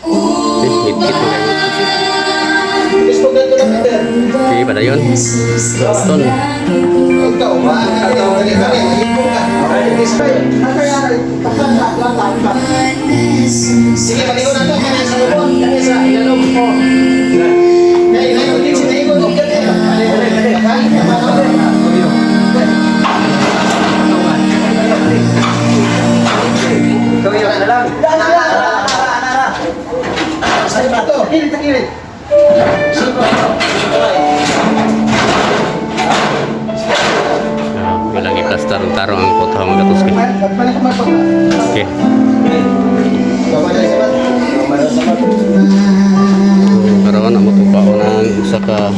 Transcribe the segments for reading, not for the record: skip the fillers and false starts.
Hit-hit mo kayo. Okay, pada yun. Ton. Sige, palingon na to. Kaya sa lubon. Kaya sa ilalong po. Bilang i-plaster ang tarong ang puto mga katos. Okay. Karoon ang matupaon ng isa ka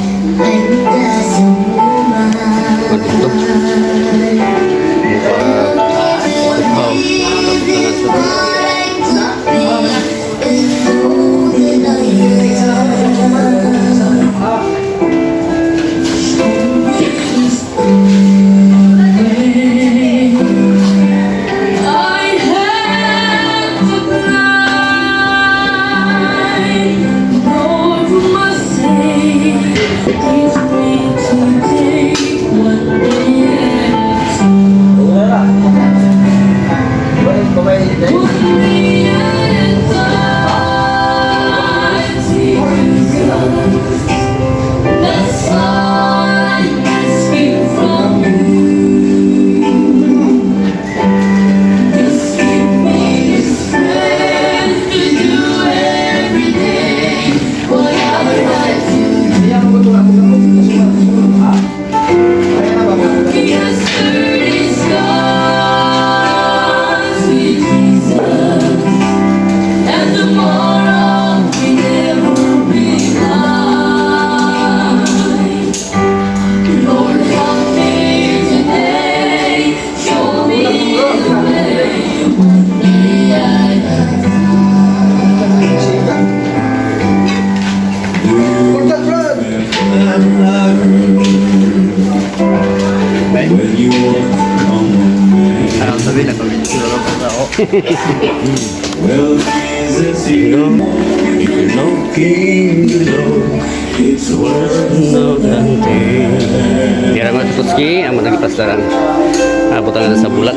dito. Tupaw. Well, Jesus, you know, it's worth no Kira mga tutuski, ang mga nagpastaran. Butang na sa bulat.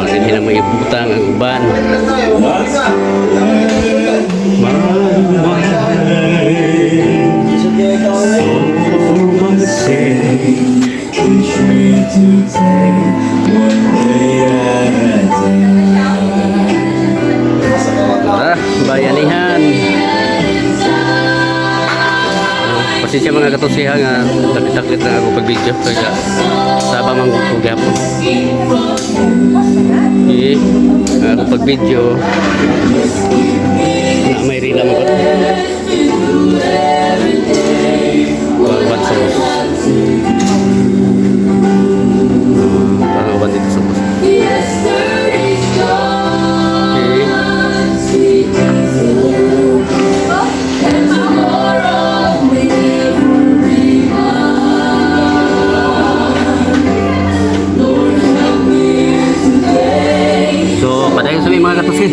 Hindi na may butang ang uban. Bayanihan. Pasensya mga katusiha nga taklit-taklit na ako pag-video kaya saba mang gapon. Okay, ako pag-video na may rila mo ko. Uban sa bus. Parang uban dito sa bus. Mga katusin.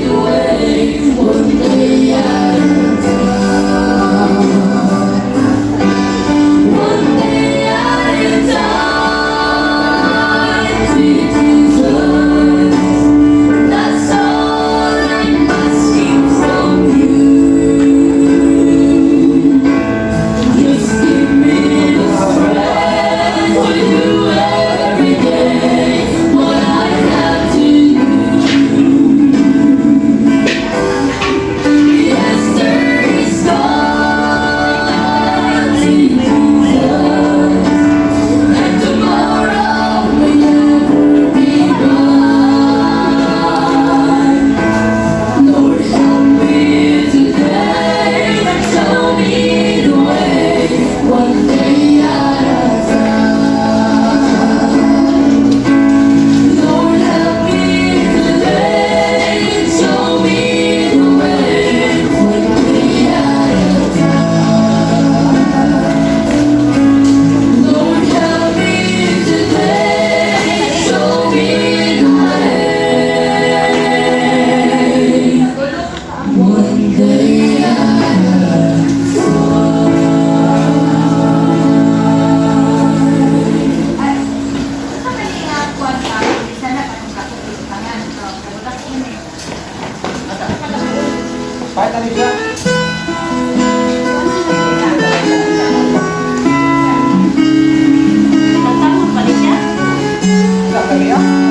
Kahit ano siya. Nagtanong pa rin siya? Kami ah.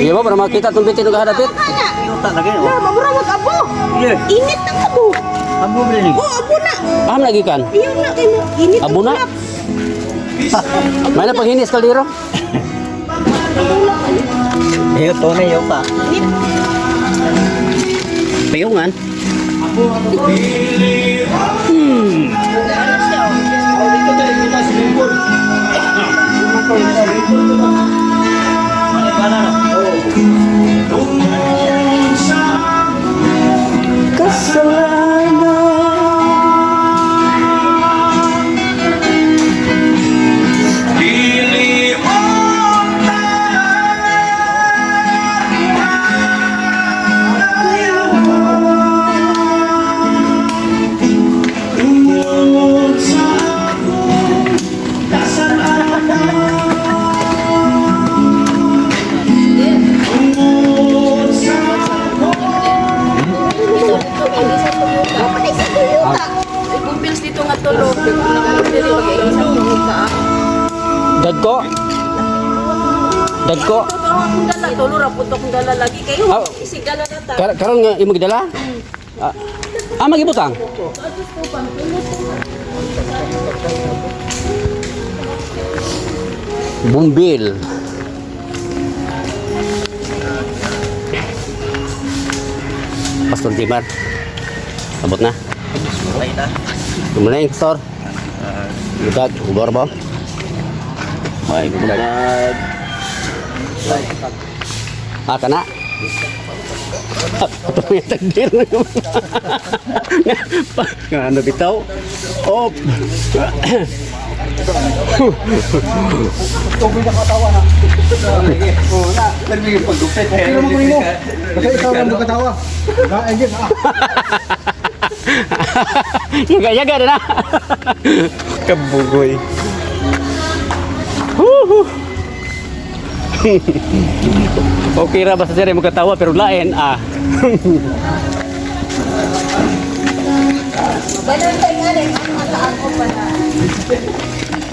Iya mo para makita itong bitin ng kahadapit. Yuta lagi oh. Ya, mamurawag abo. Yeah. Init ang abo. Abo beli. Oh, abo na. Paham lagi kan? Iyon na kayo. Init ang Abo na? ulap. May na paghinis kaldero. Iyo to na yuta. Init. Payungan. Ano siya? Dito tayo kita sa Limbol. Dagko. Dagko. Totoo akong dala. Tulo ra puto akong dala lagi. Kayo, Ah. isig dala na ta. Karon nga imo gidala? Magibutang. Bumbil. Pastor Dimar. Abot na. Patay na. Gumana yung pastor. Budak, ubor ba? Ay, budak. Kana. Ito yung tagdir na ano bitaw? Op! Yaga-yaga na na. Kabugoy. Okay ra basta sir mo katawa pero lain ah.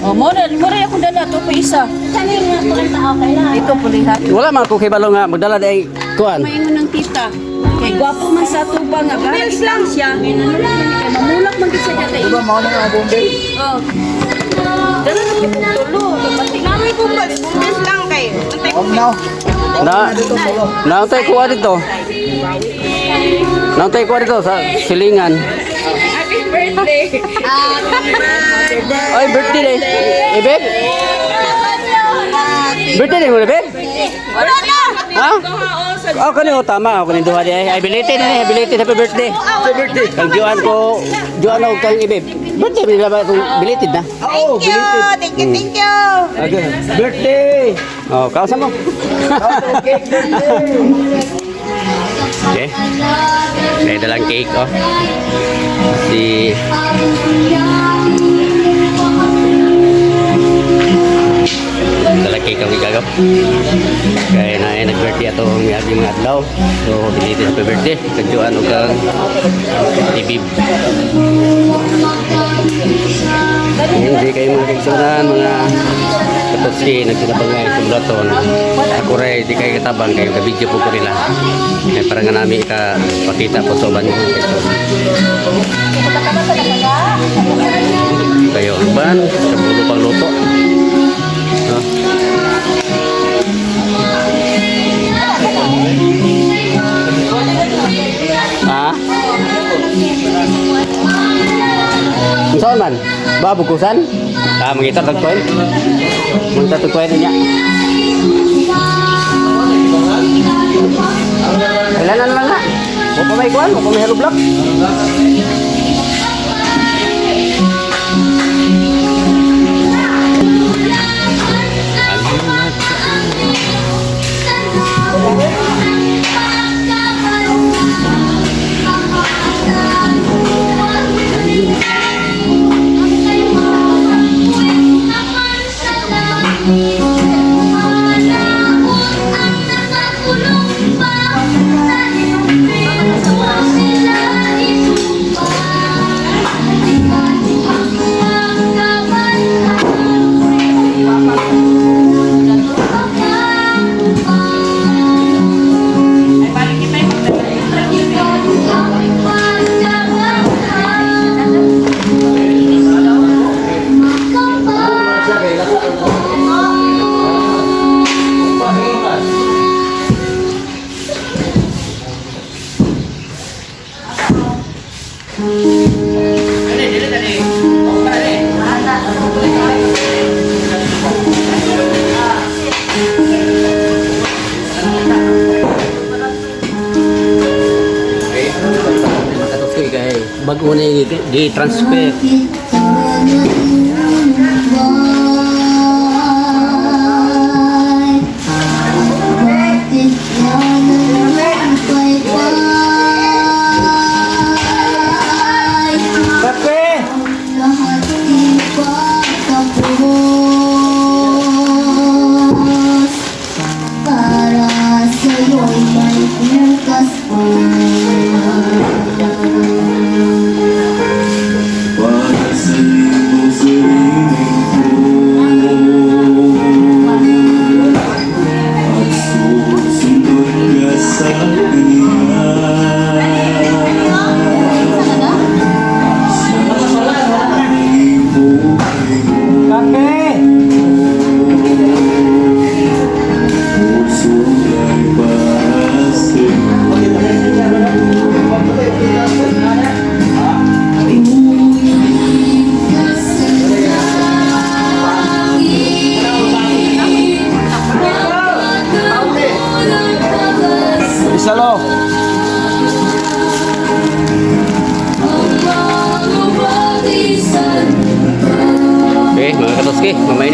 Oh, mura akong dala to pa isa. Kami nga po ang tao kailangan. Ito pulihan. Wala man ko kay balo nga magdala day kuan. Maingon ng tita. Kay gwapo man sa tuba nga. Bills lang siya. Kay mamulak man gid sa data. Diba mo na nga bombe? Oh. Dala na kay tulo. Pati kami ko bills lang kay. No. Naantay ko dito. Naantay ko dito sa silingan. Happy birthday. Ay, birthday day. Eh, babe? Birthday day mo na, babe? Wala na. Ha? Oh, kanino tama. Ako kanino duha di ay. Ay, belated na eh. Belated. Happy birthday. Happy birthday. Kang Juan ko. Juan ako kang ibib. Birthday mo nila ba itong belated na? Oh, belated. Thank you, thank you. Okay. Birthday! Oh, kausan mo. Okay, birthday! Okay. May dalang cake, oh. Si... Dalang cake ang igagaw. Kaya na ay nag-birthday ato ang mga adlaw. So, belated happy birthday. Kadyoan o kang ibib. Hindi kayo mga kaigsunan, mga katotsi, nagsinabangay sa Blaton. Ako rin, di kayo katabang kayo, ka-video po ko nila. Kaya parang nga namin ikapakita po sa uban yung kayo uban, sa pulo pang luto. No? Ha? Saan man? Babukusan? Mangita tagtuin? Mangita tagtuin niya? Kailangan lang na. Huwag pa may kuhan, huwag pa may hello block. Bago na i-transfer. Para sa'yo'y may bukas pa. Para sa iyo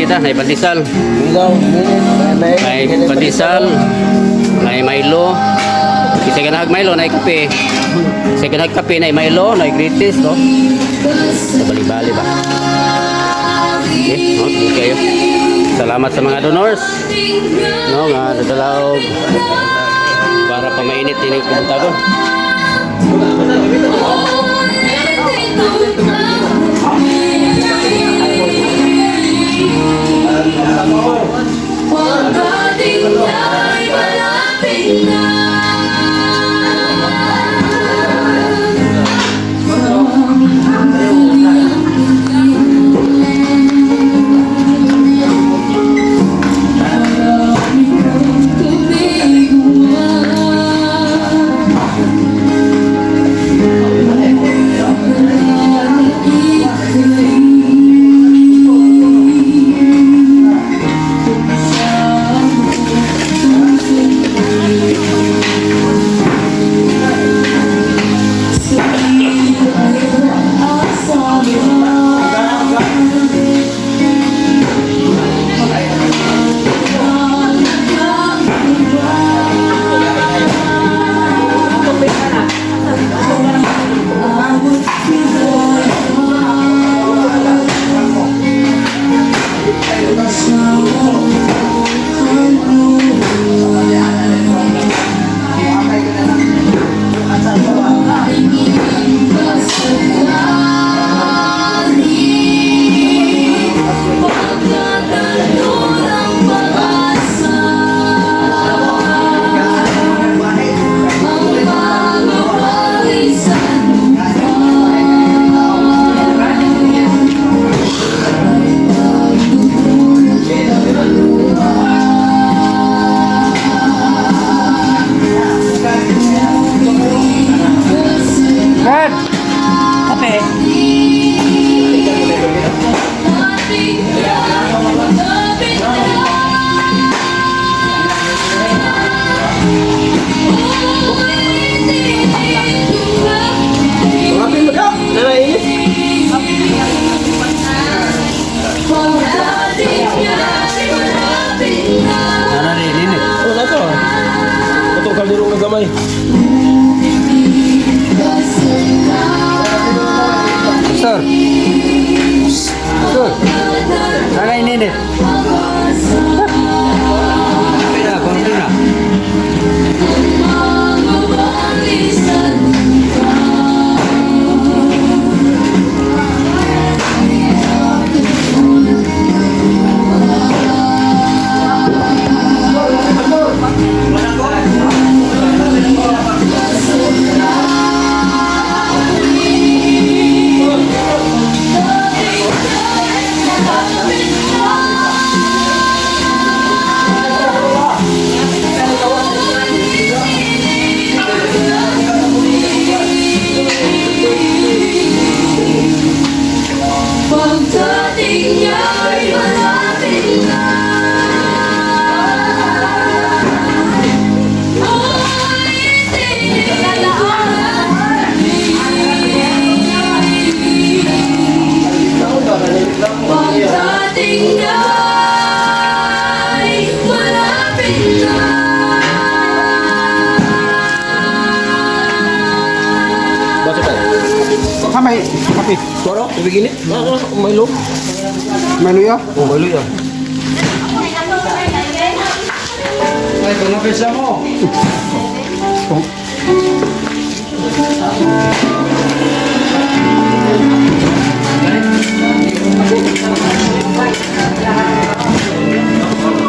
kita, may pandesal. Ilaw, minit. May pandesal, may Milo. Isa ka nag Milo, na kape. Isa ka nag kape, na Milo, na greatest, no? So, bali-bali ba? Okay, okay kayo. Salamat sa mga donors. No, nga nadalaog para pamainit din yung kumutagon. Sir. Sir. Sana ininit. Kaya, konti na. May kape. Suara, begini. Milo. Milo ya? Oh, Milo ya. Ay, kumapit sa mo.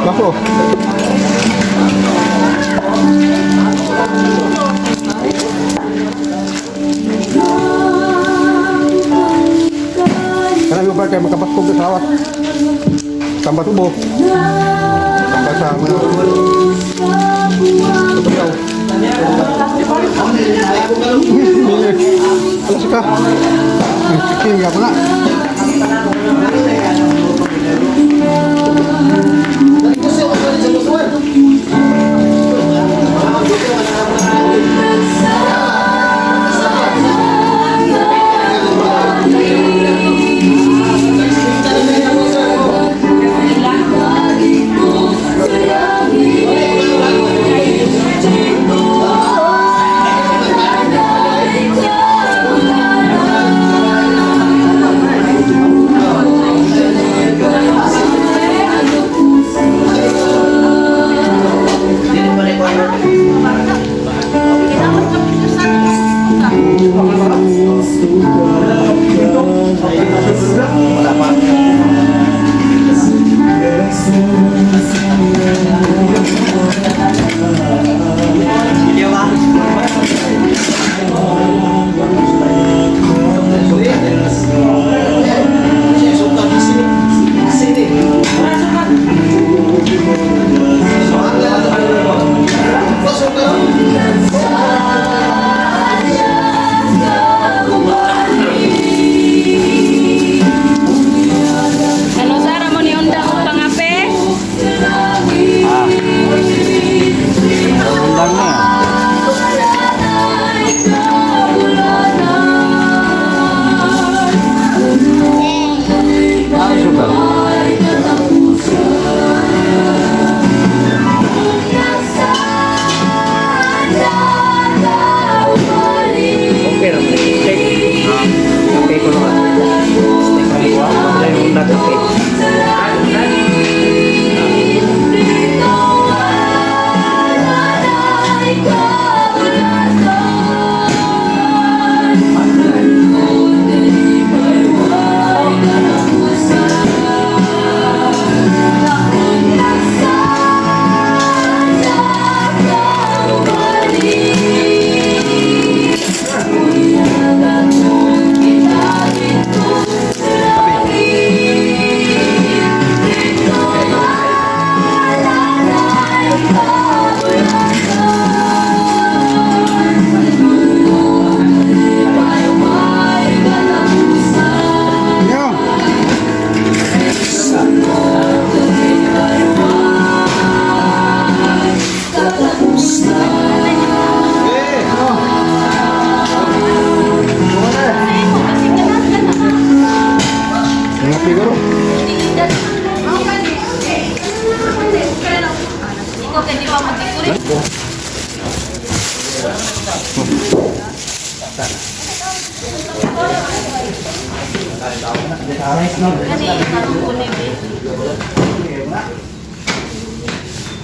Bako. Karena gue pakai makabakog ke selawat. Tambah tubuh. Tambah sama. Betul kau. Kalau suka. Cikin nggak pernah.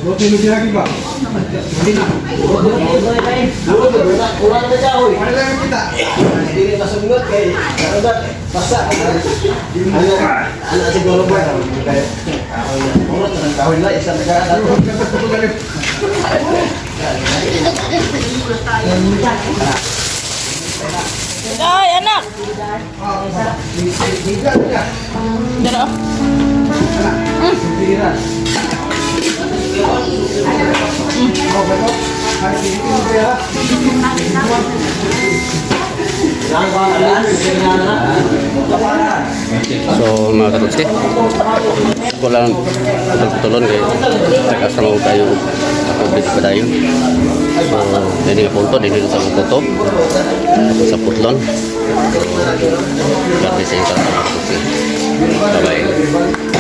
Roti lu lagi, Pak. Kurang na siya, oy. Ano lang kita? Hindi rin masunod kay Karodat. Basta ano siguro ba? Kurang na kawin lang isang nagkakataon. Ay, anak. Dara. So mga katutsi, ko lang tutulon kay nakasama ko kayo COVID pa tayo. So dini nga punto, dini sa Kuto, sa Putlon. So, grabe sa inyo mga katutsi. Bye-bye.